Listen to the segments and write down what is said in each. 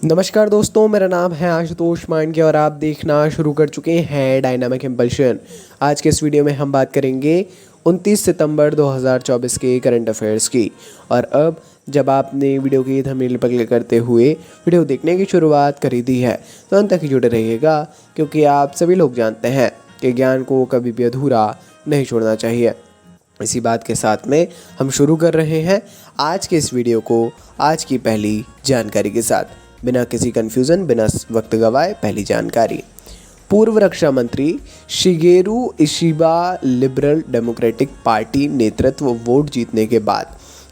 नमस्कार दोस्तों, मेरा नाम है आशुतोष मांडके और आप देखना शुरू कर चुके हैं डायनामिक इम्पल्शन। आज के इस वीडियो में हम बात करेंगे 29 सितंबर 2024 के करंट अफेयर्स की। और अब जब आपने वीडियो की थंबनेल पर क्लिक करते हुए वीडियो देखने की शुरुआत करी दी है तो अंत तक ही जुड़े रहिएगा, क्योंकि आप सभी लोग जानते हैं कि ज्ञान को कभी भी अधूरा नहीं छोड़ना चाहिए। इसी बात के साथ में हम शुरू कर रहे हैं आज के इस वीडियो को आज की पहली जानकारी के साथ। बिना किसी कंफ्यूजन, बिना वक्त गवाए पहली जानकारी। पूर्व रक्षा मंत्री Shigeru Ishiba liberal democratic party नेतृत्व वोट जीतने के बाद,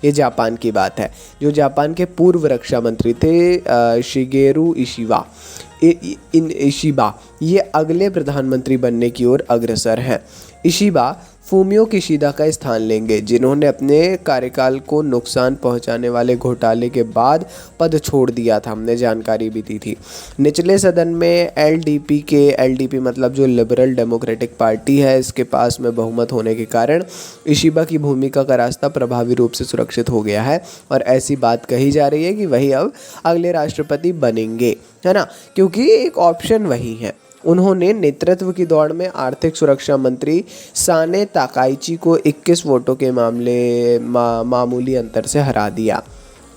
ये जापान की बात है, जो जापान के पूर्व रक्षा मंत्री थे शिगेरू इशिबा ये अगले प्रधानमंत्री बनने की ओर अग्रसर हैं। इशिबा फूमियो किशिदा का स्थान लेंगे, जिन्होंने अपने कार्यकाल को नुकसान पहुंचाने वाले घोटाले के बाद पद छोड़ दिया था। हमने जानकारी भी दी थी। निचले सदन में एलडीपी मतलब जो लिबरल डेमोक्रेटिक पार्टी है, इसके पास में बहुमत होने के कारण इशिबा की भूमिका का रास्ता प्रभावी रूप से सुरक्षित हो गया है और ऐसी बात कही जा रही है कि वही अब अगले राष्ट्रपति बनेंगे, है ना, क्योंकि एक ऑप्शन वही है। उन्होंने नेतृत्व की दौड़ में आर्थिक सुरक्षा मंत्री साने ताकाइची को 21 वोटों के मामूली अंतर से हरा दिया।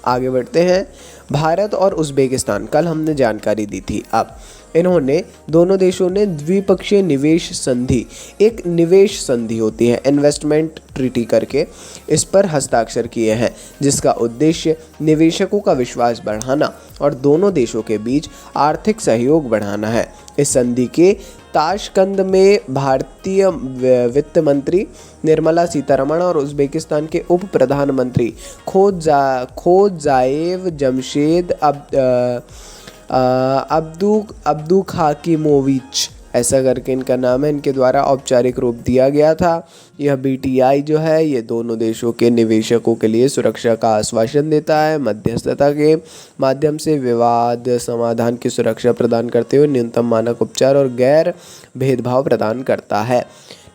आगे बढ़ते हैं। भारत और उज़्बेकिस्तान, कल हमने जानकारी दी थी। अब इन्होंने दोनों देशों ने द्विपक्षीय निवेश संधि, एक निवेश संधि होती है इन्वेस्टमेंट ट्रीटी करके, इस पर हस्ताक्षर किए हैं, जिसका उद्देश्य निवेशकों का विश्वास बढ़ाना और दोनों देशों के बीच आर्थिक सहयोग बढ़ाना है। इस संधि के ताशकंद में भारतीय वित्त मंत्री निर्मला सीतारमण और उज़्बेकिस्तान के उप प्रधानमंत्री खोजाएव जमशेद अब्दू खाकिमोविच, ऐसा करके इनका नाम है, इनके द्वारा औपचारिक रूप दिया गया था। यह बीटीआई जो है, ये दोनों देशों के निवेशकों के लिए सुरक्षा का आश्वासन देता है, मध्यस्थता के माध्यम से विवाद समाधान की सुरक्षा प्रदान करते हुए न्यूनतम मानक उपचार और गैर भेदभाव प्रदान करता है।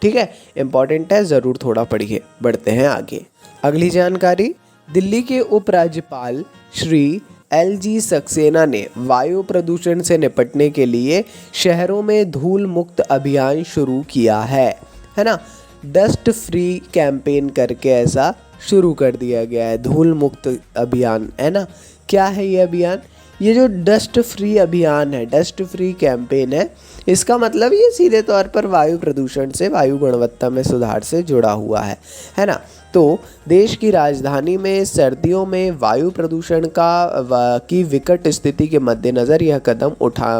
ठीक है, इम्पॉर्टेंट है, ज़रूर थोड़ा पढ़िए। बढ़ते हैं आगे। अगली जानकारी। दिल्ली के उपराज्यपाल श्री LG सक्सेना ने वायु प्रदूषण से निपटने के लिए शहरों में धूल मुक्त अभियान शुरू किया है ना, डस्ट फ्री कैंपेन करके ऐसा शुरू कर दिया गया है, धूल मुक्त अभियान, है ना। क्या है ये अभियान? ये जो डस्ट फ्री अभियान है, डस्ट फ्री कैंपेन है, इसका मतलब ये सीधे तौर पर वायु प्रदूषण से, वायु गुणवत्ता में सुधार से जुड़ा हुआ है ना। तो देश की राजधानी में सर्दियों में वायु प्रदूषण की विकट स्थिति के मद्देनज़र यह कदम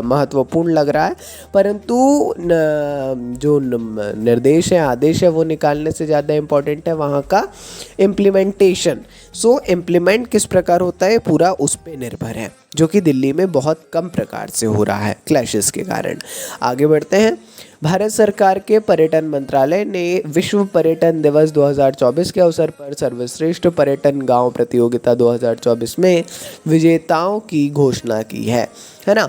महत्वपूर्ण लग रहा है, परंतु जो निर्देश है, आदेश है, वो निकालने से ज़्यादा इम्पोर्टेंट है वहाँ का इम्प्लीमेंटेशन। सो इम्प्लीमेंट किस प्रकार होता है पूरा उस पर निर्भर है, जो कि दिल्ली में बहुत कम प्रकार से हो रहा है क्लैशेस के कारण। आगे बढ़ते हैं। भारत सरकार के पर्यटन मंत्रालय ने विश्व पर्यटन दिवस 2024 के अवसर पर सर्वश्रेष्ठ पर्यटन गांव प्रतियोगिता 2024 में विजेताओं की घोषणा की है ना।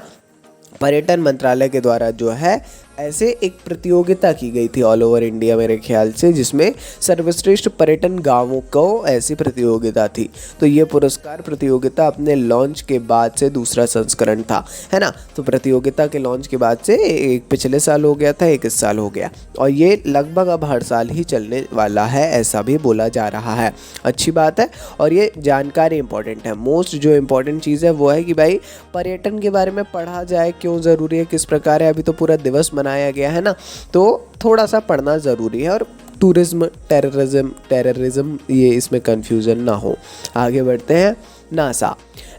पर्यटन मंत्रालय के द्वारा जो है ऐसे एक प्रतियोगिता की गई थी ऑल ओवर इंडिया मेरे ख्याल से, जिसमें सर्वश्रेष्ठ पर्यटन गांवों को ऐसी प्रतियोगिता थी। तो ये पुरस्कार प्रतियोगिता अपने लॉन्च के बाद से दूसरा संस्करण था, है ना। तो प्रतियोगिता के लॉन्च के बाद से एक पिछले साल हो गया था, एक इस साल हो गया, और ये लगभग अब हर साल ही चलने वाला है, ऐसा भी बोला जा रहा है। अच्छी बात है। और ये जानकारी इंपॉर्टेंट है। मोस्ट जो इम्पोर्टेंट चीज़ है वो है कि भाई पर्यटन के बारे में पढ़ा जाए, क्यों ज़रूरी है, किस प्रकार है। अभी तो पूरा दिवस बनाया गया है ना, तो थोड़ा सा पढ़ना ज़रूरी है। और टूरिज्म, टेररिज्म ये इसमें कंफ्यूजन ना हो। आगे बढ़ते हैं।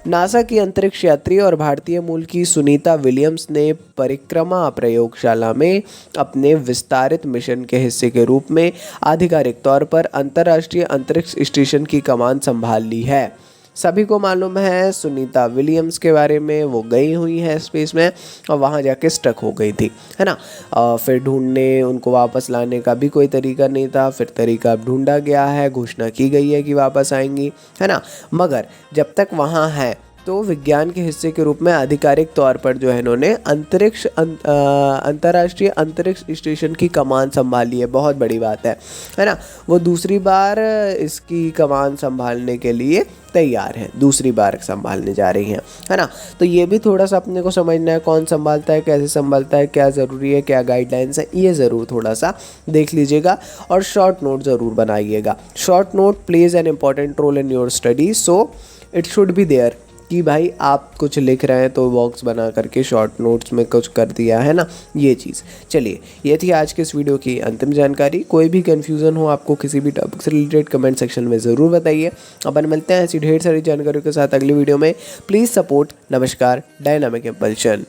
नासा की अंतरिक्ष यात्री और भारतीय मूल की सुनीता विलियम्स ने परिक्रमा प्रयोगशाला में अपने विस्तारित मिशन के हिस्से के रूप में आधिकारिक तौर पर अंतर्राष्ट्रीय अंतरिक्ष स्टेशन की कमान संभाल ली है। सभी को मालूम है सुनीता विलियम्स के बारे में, वो गई हुई है स्पेस में और वहाँ जाके स्टक हो गई थी, है ना। फिर ढूंढने, उनको वापस लाने का भी कोई तरीका नहीं था, फिर तरीका ढूंढा गया है, घोषणा की गई है कि वापस आएंगी, है ना। मगर जब तक वहाँ है तो विज्ञान के हिस्से के रूप में आधिकारिक तौर पर जो है इन्होंने अंतर्राष्ट्रीय अंतरिक्ष स्टेशन की कमान संभाली है। बहुत बड़ी बात है ना। वो दूसरी बार इसकी कमान संभालने के लिए तैयार हैं, दूसरी बार संभालने जा रही हैं, है ना। तो ये भी थोड़ा सा अपने को समझना है, कौन संभालता है, कैसे संभालता है, क्या ज़रूरी है, क्या गाइडलाइंस है, ये ज़रूर थोड़ा सा देख लीजिएगा और शॉर्ट नोट ज़रूर बनाइएगा। Short note plays an important role in your study, so it should be there कि भाई आप कुछ लिख रहे हैं तो बॉक्स बना करके शॉर्ट नोट्स में कुछ कर दिया, है ना, ये चीज़। चलिए, ये थी आज के इस वीडियो की अंतिम जानकारी। कोई भी कन्फ्यूज़न हो आपको किसी भी टॉपिक से रिलेटेड, कमेंट सेक्शन में ज़रूर बताइए। अपन मिलते हैं ऐसी ढेर सारी जानकारियों के साथ अगली वीडियो में। प्लीज़ सपोर्ट नमस्कार डायनामिक इम्पल्शन।